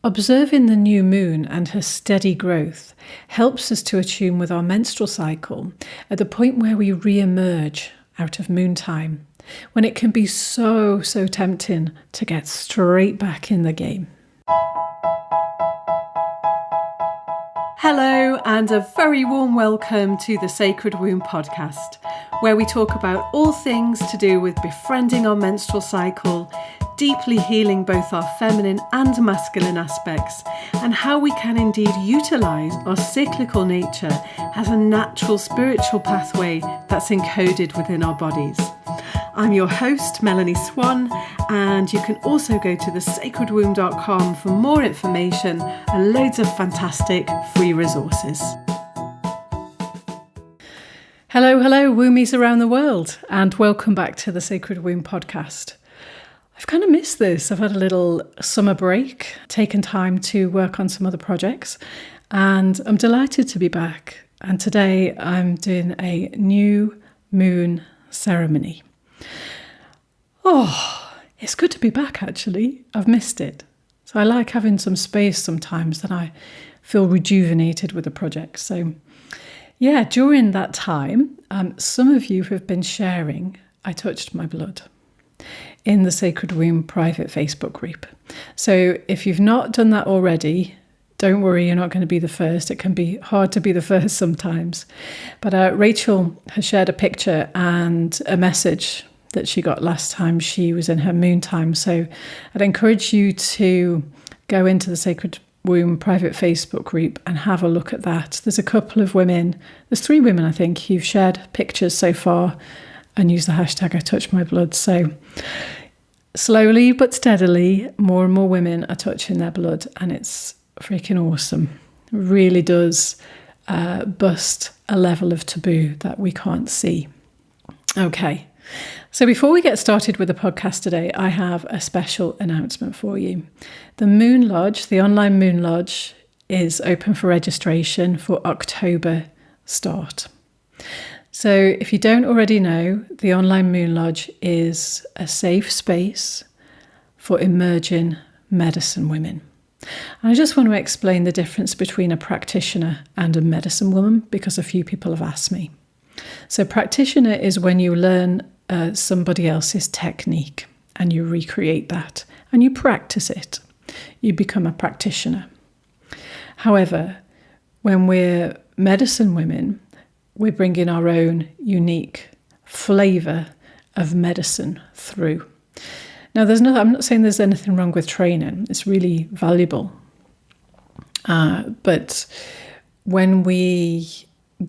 Observing the new moon and her steady growth helps us to attune with our menstrual cycle at the point where we re-emerge out of Moontime, when it can be so tempting to get straight back in the game. Hello, and a very warm welcome to the Sacred Womb podcast, where we talk about all things to do with befriending our menstrual cycle, deeply healing both our feminine and masculine aspects, and how we can indeed utilise our cyclical nature as a natural spiritual pathway that's encoded within our bodies. I'm your host, Melanie Swan, and you can also go to thesacredwomb.com for more information and loads of fantastic free resources. Hello, wombies around the world, and welcome back to the Sacred Womb podcast. I've kind of missed this. I've had a little summer break, taken time to work on some other projects, and I'm delighted to be back. And today I'm doing a new moon ceremony. Oh, it's good to be back actually. I've missed it. So I like having some space sometimes, and I feel rejuvenated with the project. So yeah, during that time, some of you have been sharing I touched my blood in the Sacred Womb private Facebook group. So if you've not done that already, don't worry, you're not going to be the first. It can be hard to be the first sometimes. But Rachel has shared a picture and a message that she got last time she was in her Moontime. So I'd encourage you to go into the Sacred Womb private Facebook group and have a look at that. There's a couple of women, there's 3 women I think, who've shared pictures so far and used the hashtag I touched my blood. So slowly but steadily, more and more women are touching their blood, and it's freaking awesome. It really does bust a level of taboo that we can't see. Okay. So before we get started with the podcast today, I have a special announcement for you. The Moon Lodge, the online Moon Lodge, is open for registration for October start. So if you don't already know, the online Moon Lodge is a safe space for emerging medicine women. And I just want to explain the difference between a practitioner and a medicine woman, because a few people have asked me. So practitioner is when you learn somebody else's technique and you recreate that and you practice it. You become a practitioner. However, when we're medicine women, we're bringing our own unique flavour of medicine through. Now, I'm not saying there's anything wrong with training. It's really valuable. But when we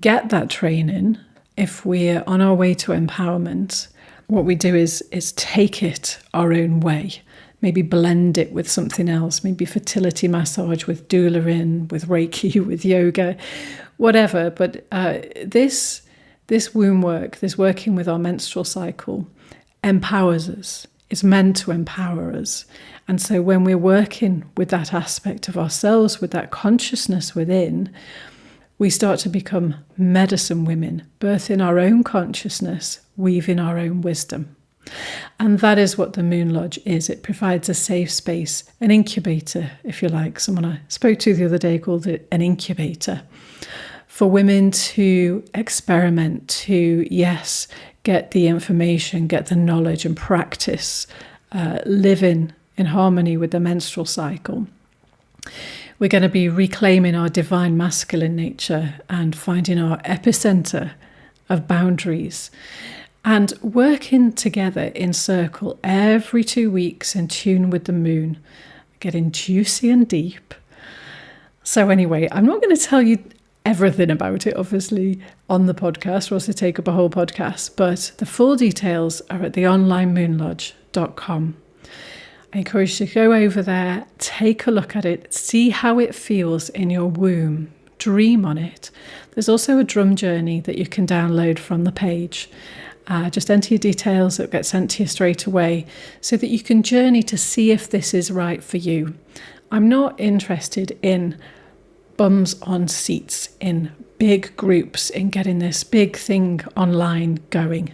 get that training, if we're on our way to empowerment, what we do is take it our own way. Maybe blend it with something else, maybe fertility massage with doula in, with Reiki, with yoga, whatever. But this womb work, this working with our menstrual cycle, empowers us. It's meant to empower us. And so when we're working with that aspect of ourselves, with that consciousness within, we start to become medicine women, birthing our own consciousness, weaving our own wisdom. And that is what the Moon Lodge is. It provides a safe space, an incubator, if you like. Someone I spoke to the other day called it an incubator, for women to experiment, to, yes, get the information, get the knowledge and practice, living in harmony with the menstrual cycle. We're going to be reclaiming our divine masculine nature and finding our epicenter of boundaries and working together in circle every 2 weeks in tune with the moon, getting juicy and deep. So anyway, I'm not going to tell you everything about it, obviously, on the podcast, or else to take up a whole podcast, but the full details are at theonlinemoonlodge.com. I encourage you to go over there, take a look at it, see how it feels in your womb, dream on it. There's also a drum journey that you can download from the page. Just enter your details, it'll get sent to you straight away so that you can journey to see if this is right for you. I'm not interested in bums on seats, in big groups, in getting this big thing online going.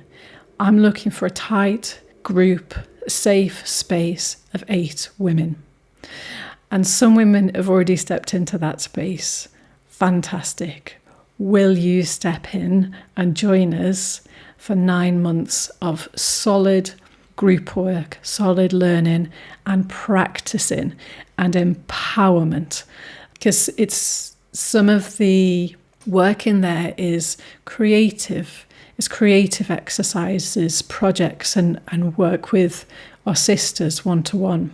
I'm looking for a tight group, safe space of 8 women. And some women have already stepped into that space. Fantastic. Will you step in and join us for 9 months of solid group work, solid learning and practicing and empowerment? Because it's some of the work in there is creative. It's creative exercises, projects and work with our sisters one-to-one.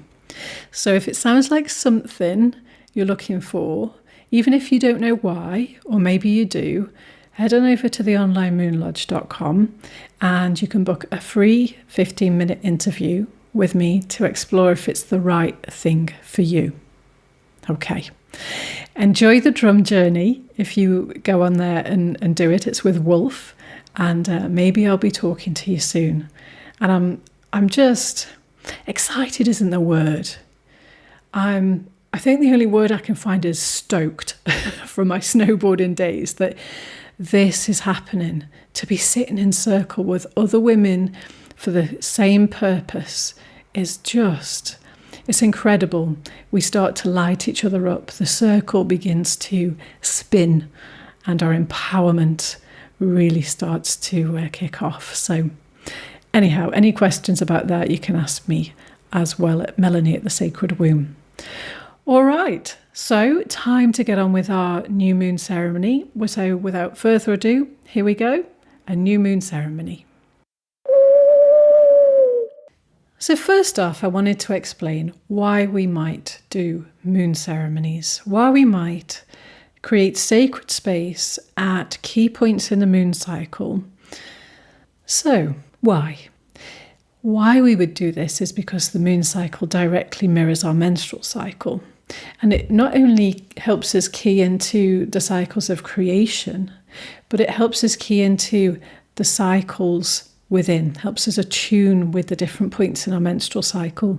So if it sounds like something you're looking for, even if you don't know why, or maybe you do, head on over to theonlinemoonlodge.com and you can book a free 15-minute interview with me to explore if it's the right thing for you. Okay. Enjoy the drum journey if you go on there and do it. It's with Wolf, and maybe I'll be talking to you soon. And I'm just excited isn't the word. I think the only word I can find is stoked from my snowboarding days that this is happening. To be sitting in circle with other women for the same purpose is just, it's incredible. We start to light each other up. The circle begins to spin and our empowerment really starts to kick off. So anyhow, any questions about that, you can ask me as well at Melanie at the Sacred Womb. All right, so time to get on with our new moon ceremony. So without further ado, here we go, a new moon ceremony. So first off, I wanted to explain why we might do moon ceremonies, why we might create sacred space at key points in the moon cycle. So why? Why we would do this is because the moon cycle directly mirrors our menstrual cycle. And it not only helps us key into the cycles of creation, but it helps us key into the cycles within, helps us attune with the different points in our menstrual cycle.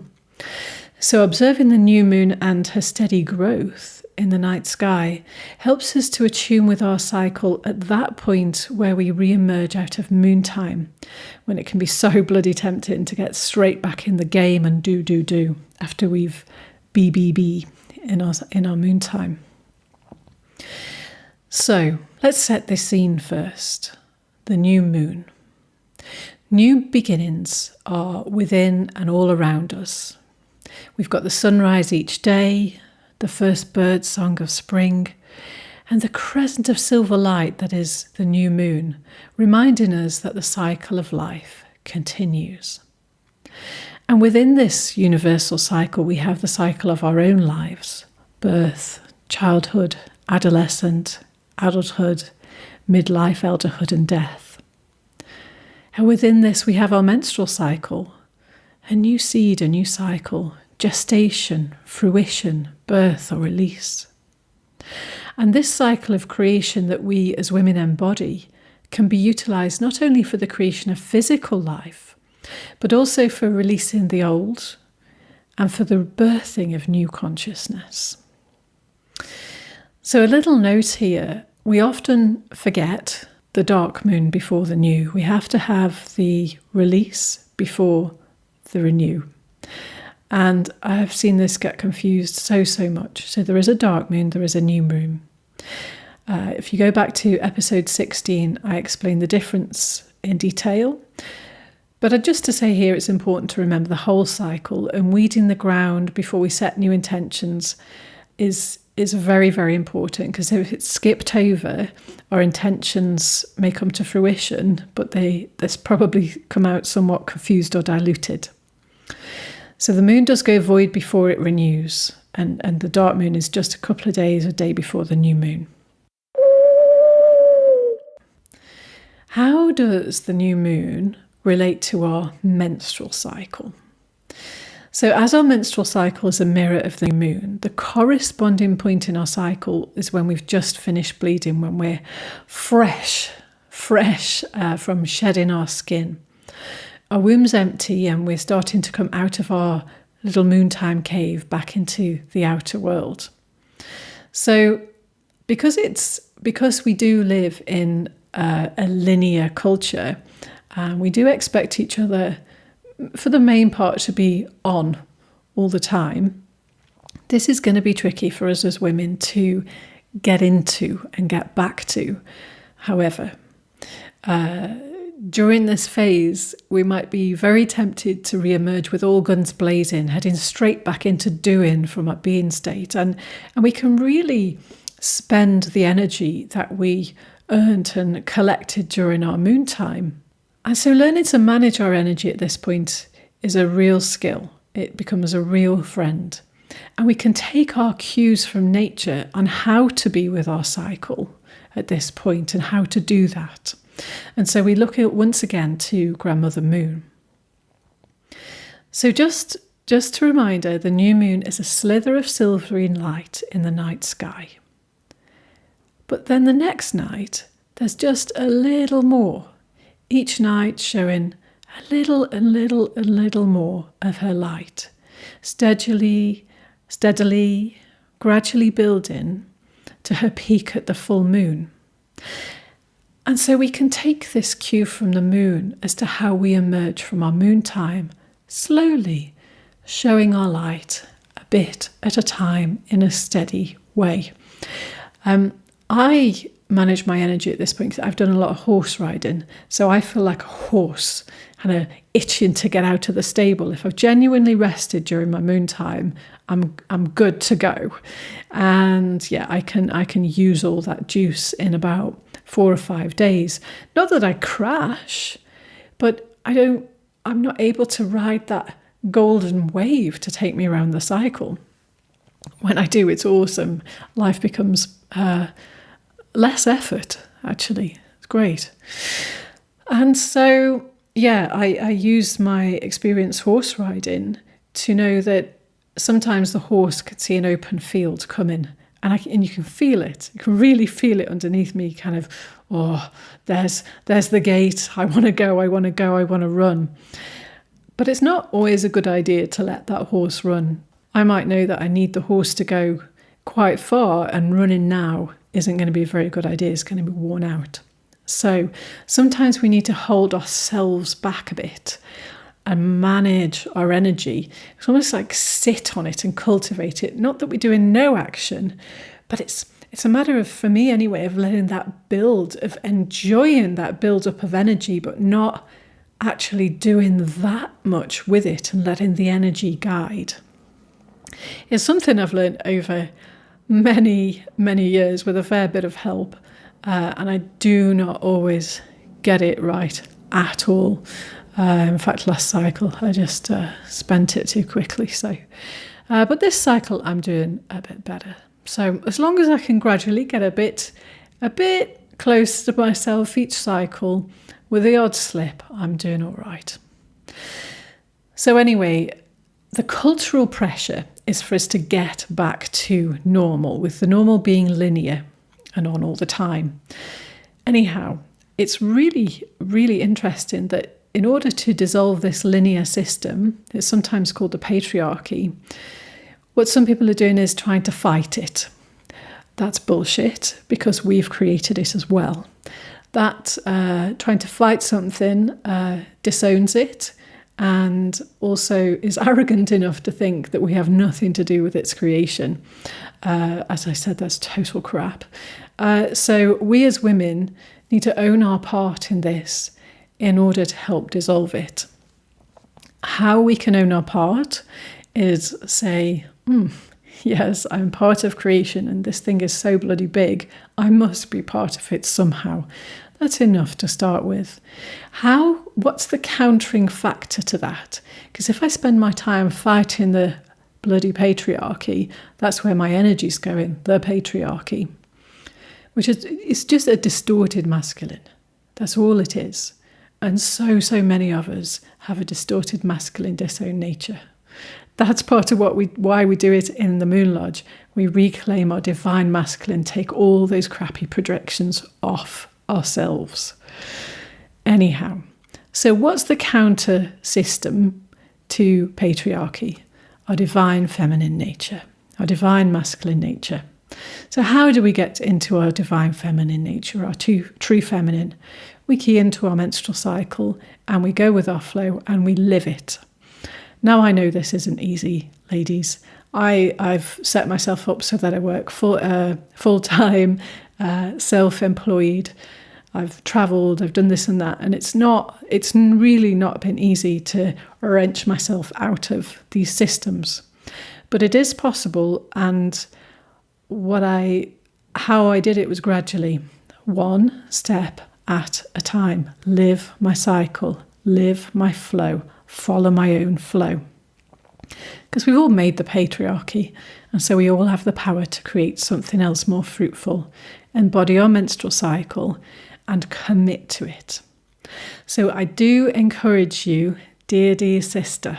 So observing the new moon and her steady growth in the night sky helps us to attune with our cycle at that point where we re-emerge out of Moontime, when it can be so bloody tempting to get straight back in the game and do after we've BBB in our Moontime. So let's set this scene first. The new moon. New beginnings are within and all around us. We've got the sunrise each day, the first birdsong of spring, and the crescent of silver light that is the new moon, reminding us that the cycle of life continues. And within this universal cycle, we have the cycle of our own lives: birth, childhood, adolescent, adulthood, midlife, elderhood, and death. And within this, we have our menstrual cycle, a new seed, a new cycle, gestation, fruition, birth, or release. And this cycle of creation that we as women embody can be utilised not only for the creation of physical life, but also for releasing the old and for the birthing of new consciousness. So a little note here, we often forget the dark moon before the new. We have to have the release before the renew. And I have seen this get confused so much. So there is a dark moon, there is a new moon. If you go back to episode 16, I explained the difference in detail. But just to say here, it's important to remember the whole cycle, and weeding the ground before we set new intentions is very, very important, because if it's skipped over, our intentions may come to fruition, but this probably come out somewhat confused or diluted. So the moon does go void before it renews, and the dark moon is just a couple of days, a day before the new moon. How does the new moon relate to our menstrual cycle? So as our menstrual cycle is a mirror of the moon, the corresponding point in our cycle is when we've just finished bleeding, when we're fresh from shedding our skin. Our womb's empty and we're starting to come out of our little Moontime cave back into the outer world. So because we do live in a linear culture, we do expect each other, for the main part, to be on all the time. This is going to be tricky for us as women to get into and get back to. However, during this phase, we might be very tempted to re-emerge with all guns blazing, heading straight back into doing from a being state. And we can really spend the energy that we earned and collected during our Moontime. And so learning to manage our energy at this point is a real skill. It becomes a real friend. And we can take our cues from nature on how to be with our cycle at this point and how to do that. And so we look at once again to Grandmother Moon. So just a reminder, the new moon is a slither of silvery light in the night sky. But then the next night, there's just a little more, each night showing a little more of her light, steadily, gradually building to her peak at the full moon. And so we can take this cue from the moon as to how we emerge from our Moontime, slowly showing our light a bit at a time in a steady way. I manage my energy at this point because I've done a lot of horse riding, so I feel like a horse, kind of itching to get out of the stable. If I've genuinely rested during my Moontime, I'm good to go. And yeah, I can use all that juice in about 4 or 5 days. Not that I crash, but I'm not able to ride that golden wave to take me around the cycle. When I do, it's awesome. Life becomes less effort, actually. It's great. And so, yeah, I use my experience horse riding to know that sometimes the horse could see an open field coming, and you can feel it. You can really feel it underneath me, kind of, oh, there's the gate. I want to go, I want to run. But it's not always a good idea to let that horse run. I might know that I need the horse to go quite far, and running now isn't going to be a very good idea. It's going to be worn out. So sometimes we need to hold ourselves back a bit and manage our energy. It's almost like sit on it and cultivate it. Not that we're doing no action, but it's a matter of, for me anyway, of letting that build, of enjoying that build up of energy, but not actually doing that much with it and letting the energy guide. It's something I've learned over many, many years with a fair bit of help. And I do not always get it right at all. In fact, last cycle, I just spent it too quickly. So, but this cycle, I'm doing a bit better. So as long as I can gradually get a bit close to myself each cycle, with the odd slip, I'm doing all right. So anyway, the cultural pressure is for us to get back to normal, with the normal being linear and on all the time. Anyhow, it's really, really interesting that in order to dissolve this linear system, it's sometimes called the patriarchy, what some people are doing is trying to fight it. That's bullshit, because we've created it as well. That trying to fight something disowns it, and also is arrogant enough to think that we have nothing to do with its creation. As I said, that's total crap. So we as women need to own our part in this in order to help dissolve it. How we can own our part is say, yes, I'm part of creation and this thing is so bloody big, I must be part of it somehow. That's enough to start with. What's the countering factor to that? Because if I spend my time fighting the bloody patriarchy, that's where my energy's going, the patriarchy. Which is, it's just a distorted masculine. That's all it is. And so many of us have a distorted masculine disowned nature. That's part of why we do it in the Moon Lodge. We reclaim our divine masculine, take all those crappy projections off ourselves. Anyhow, so what's the counter system to patriarchy? Our divine feminine nature, our divine masculine nature. So how do we get into our divine feminine nature, our true feminine? We key into our menstrual cycle and we go with our flow and we live it. Now I know this isn't easy, ladies. I've set myself up so that I work full-time, self-employed. I've travelled, I've done this and that, and it's really not been easy to wrench myself out of these systems. But it is possible, and how I did it was gradually, one step at a time. Live my cycle, live my flow, follow my own flow. Because we've all made the patriarchy, and so we all have the power to create something else more fruitful, embody our menstrual cycle, and commit to it. So I do encourage you, dear sister,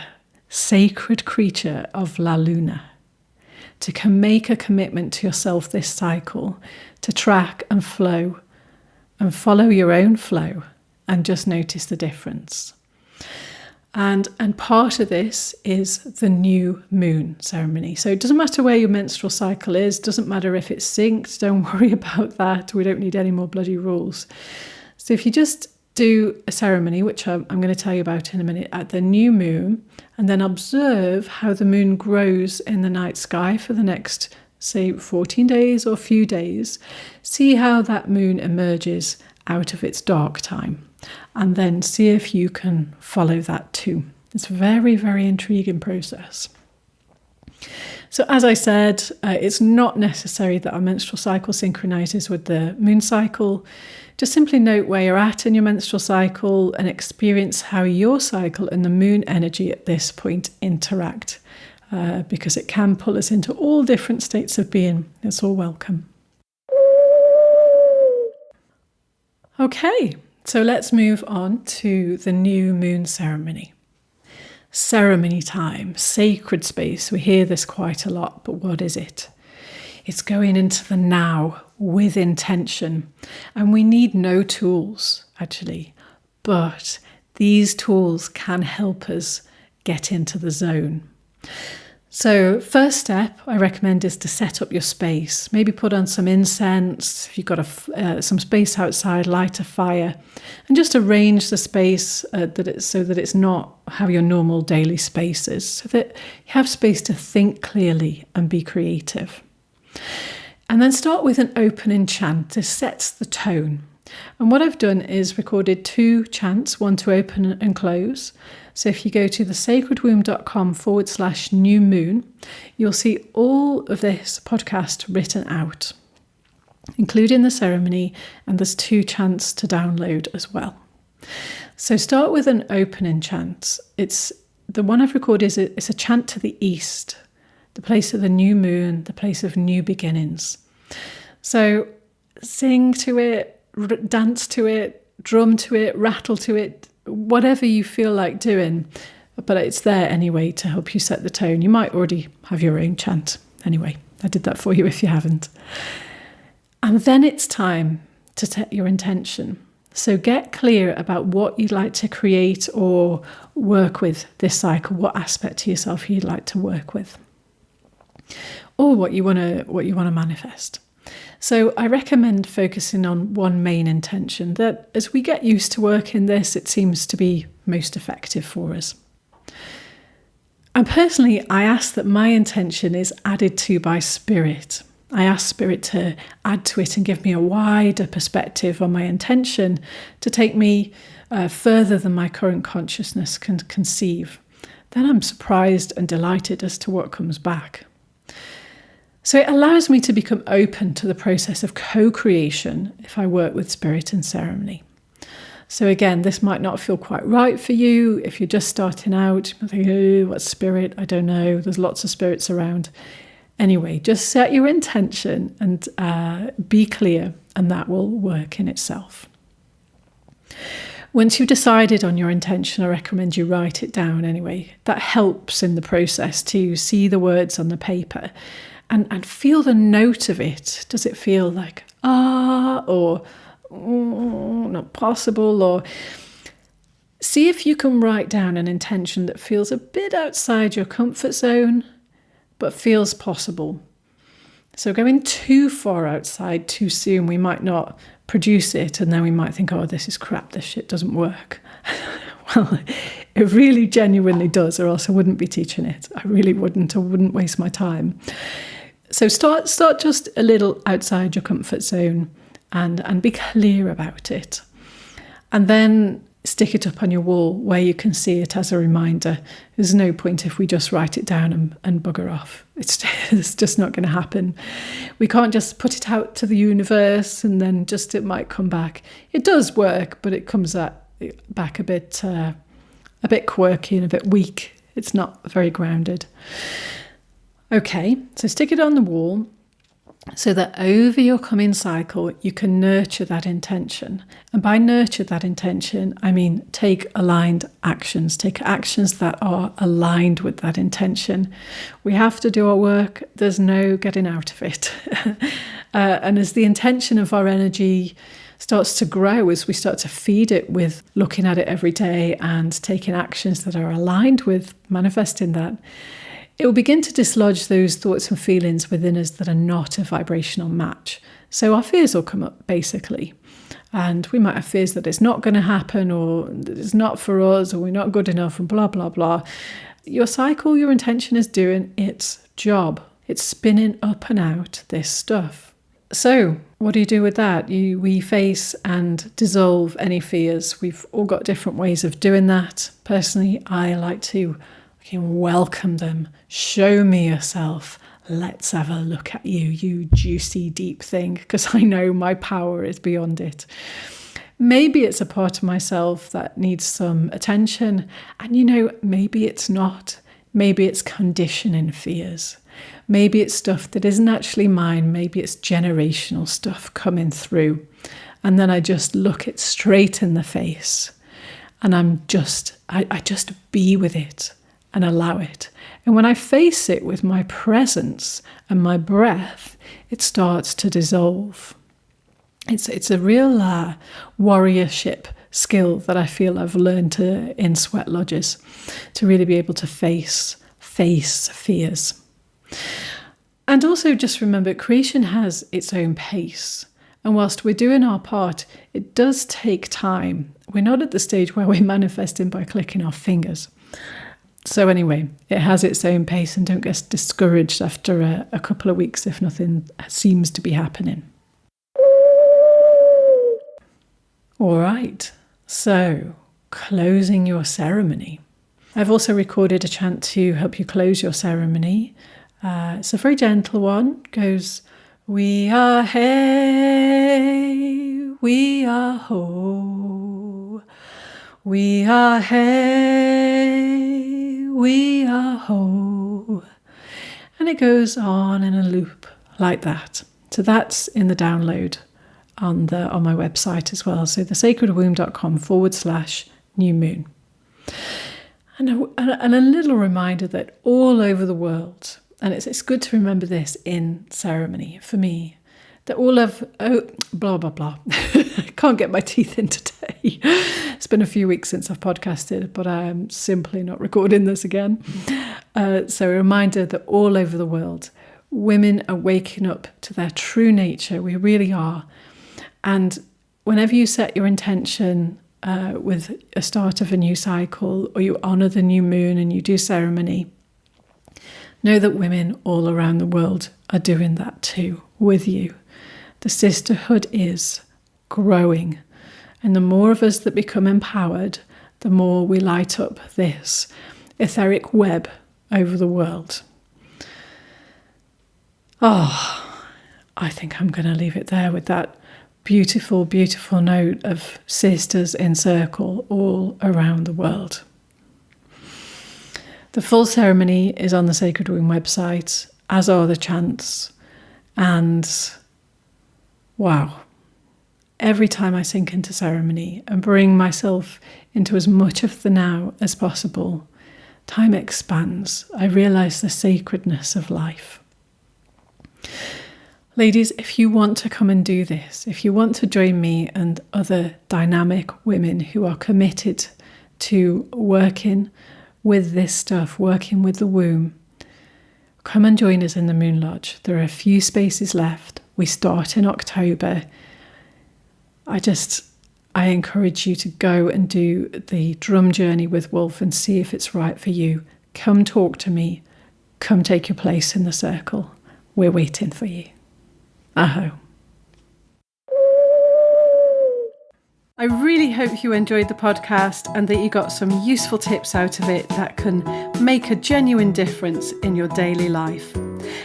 sacred creature of La Luna, to make a commitment to yourself this cycle, to track and flow and follow your own flow and just notice the difference. And part of this is the new moon ceremony. So it doesn't matter where your menstrual cycle is, doesn't matter if it's synced, don't worry about that. We don't need any more bloody rules. So if you just do a ceremony, which I'm going to tell you about in a minute, at the new moon, and then observe how the moon grows in the night sky for the next, say, 14 days or a few days, see how that moon emerges out of its dark time. And then see if you can follow that too. It's a very, very intriguing process. So as I said, it's not necessary that our menstrual cycle synchronises with the moon cycle. Just simply note where you're at in your menstrual cycle and experience how your cycle and the moon energy at this point interact, because it can pull us into all different states of being. It's all welcome. Okay. So let's move on to the new moon ceremony. Ceremony time, sacred space. We hear this quite a lot, but what is it? It's going into the now with intention. And we need no tools, actually, but these tools can help us get into the zone. So first step I recommend is to set up your space. Maybe put on some incense. If you've got some space outside, light a fire, and just arrange the space so that it's not how your normal daily space is, so that you have space to think clearly and be creative. And then start with an opening chant. This sets the tone. And what I've done is recorded 2 chants, one to open and close. So if you go to thesacredwomb.com/new moon, you'll see all of this podcast written out, including the ceremony, and there's 2 chants to download as well. So start with an opening chant. It's the one I've recorded it's a chant to the east, the place of the new moon, the place of new beginnings. So sing to it, dance to it, drum to it, rattle to it, whatever you feel like doing, but it's there anyway to help you set the tone. You might already have your own chant. Anyway, I did that for you if you haven't. And then it's time to set your intention. So get clear about what you'd like to create or work with this cycle, what aspect to yourself you'd like to work with, or what you want to manifest. So I recommend focusing on one main intention that as we get used to working this, it seems to be most effective for us. And personally, I ask that my intention is added to by Spirit. I ask Spirit to add to it and give me a wider perspective on my intention to take me further than my current consciousness can conceive. Then I'm surprised and delighted as to what comes back. So it allows me to become open to the process of co-creation if I work with Spirit and ceremony. So again, this might not feel quite right for you. If you're just starting out, you might think, oh, what's Spirit? I don't know. There's lots of spirits around. Anyway, just set your intention and be clear, and that will work in itself. Once you've decided on your intention, I recommend you write it down anyway. That helps in the process to see the words on the paper. And feel the note of it. Does it feel like, or not possible? Or see if you can write down an intention that feels a bit outside your comfort zone, but feels possible. So going too far outside too soon, we might not produce it, and then we might think, oh, this is crap, this shit doesn't work. Well, It really genuinely does, or else I wouldn't be teaching it. I really wouldn't. I wouldn't waste my time. So start just a little outside your comfort zone and be clear about it. And then stick it up on your wall where you can see it as a reminder. There's no point if we just write it down and bugger off. It's just not going to happen. We can't just put it out to the universe and then just it might come back. It does work, but it comes back a bit quirky and a bit weak. It's not very grounded. Okay, so stick it on the wall so that over your coming cycle, you can nurture that intention. And by nurture that intention, I mean take aligned actions. Take actions that are aligned with that intention. We have to do our work. There's no getting out of it. And as the intention of our energy starts to grow, as we start to feed it with looking at it every day and taking actions that are aligned with manifesting that, it will begin to dislodge those thoughts and feelings within us that are not a vibrational match. So our fears will come up, basically. And we might have fears that it's not going to happen, or it's not for us, or we're not good enough, and blah, blah, blah. Your cycle, your intention is doing its job. It's spinning up and out this stuff. So what do you do with that? We face and dissolve any fears. We've all got different ways of doing that. Personally, I like to welcome them. Show me yourself. Let's have a look at you, you juicy, deep thing, because I know my power is beyond it. Maybe it's a part of myself that needs some attention. And maybe it's not. Maybe it's conditioning fears. Maybe it's stuff that isn't actually mine. Maybe it's generational stuff coming through. And then I just look it straight in the face. And I just be with it and allow it. And when I face it with my presence and my breath, it starts to dissolve. It's a real warriorship skill that I feel I've learned in sweat lodges, to really be able to face fears. And also just remember, creation has its own pace. And whilst we're doing our part, it does take time. We're not at the stage where we're manifesting by clicking our fingers. So anyway, it has its own pace, and don't get discouraged after a couple of weeks if nothing seems to be happening. All right, so closing your ceremony. I've also recorded a chant to help you close your ceremony. It's a very gentle one. It goes, we are hey, we are ho. We are hey, we are ho. And it goes on in a loop like that. So that's in the download on my website as well. So thesacredwomb.com/new moon. And a little reminder that all over the world, and it's good to remember this in ceremony for me, that blah, blah, blah. I can't get my teeth in today. It's been a few weeks since I've podcasted, but I'm simply not recording this again. So a reminder that all over the world, women are waking up to their true nature. We really are. And whenever you set your intention with a start of a new cycle, or you honour the new moon and you do ceremony, know that women all around the world are doing that too, with you. The sisterhood is growing. And the more of us that become empowered, the more we light up this etheric web over the world. Oh, I think I'm going to leave it there with that beautiful, beautiful note of sisters in circle all around the world. The full ceremony is on the Sacred Womb website, as are the chants. And wow, every time I sink into ceremony and bring myself into as much of the now as possible, time expands. I realise the sacredness of life. Ladies, if you want to come and do this, if you want to join me and other dynamic women who are committed to working with this stuff, working with the womb, come and join us in the Moon Lodge. There are a few spaces left. We start in October. I I encourage you to go and do the drum journey with Wolf and see if it's right for you. Come talk to me. Come take your place in the circle. We're waiting for you. Aho. I really hope you enjoyed the podcast and that you got some useful tips out of it that can make a genuine difference in your daily life.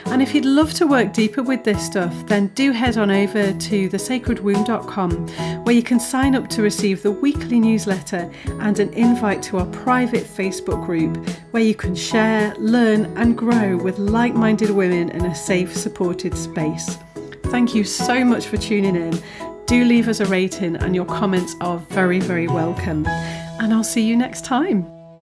And if you'd love to work deeper with this stuff, then do head on over to thesacredwomb.com, where you can sign up to receive the weekly newsletter and an invite to our private Facebook group, where you can share, learn and grow with like-minded women in a safe, supported space. Thank you so much for tuning in. Do leave us a rating, and your comments are very, very welcome. And I'll see you next time.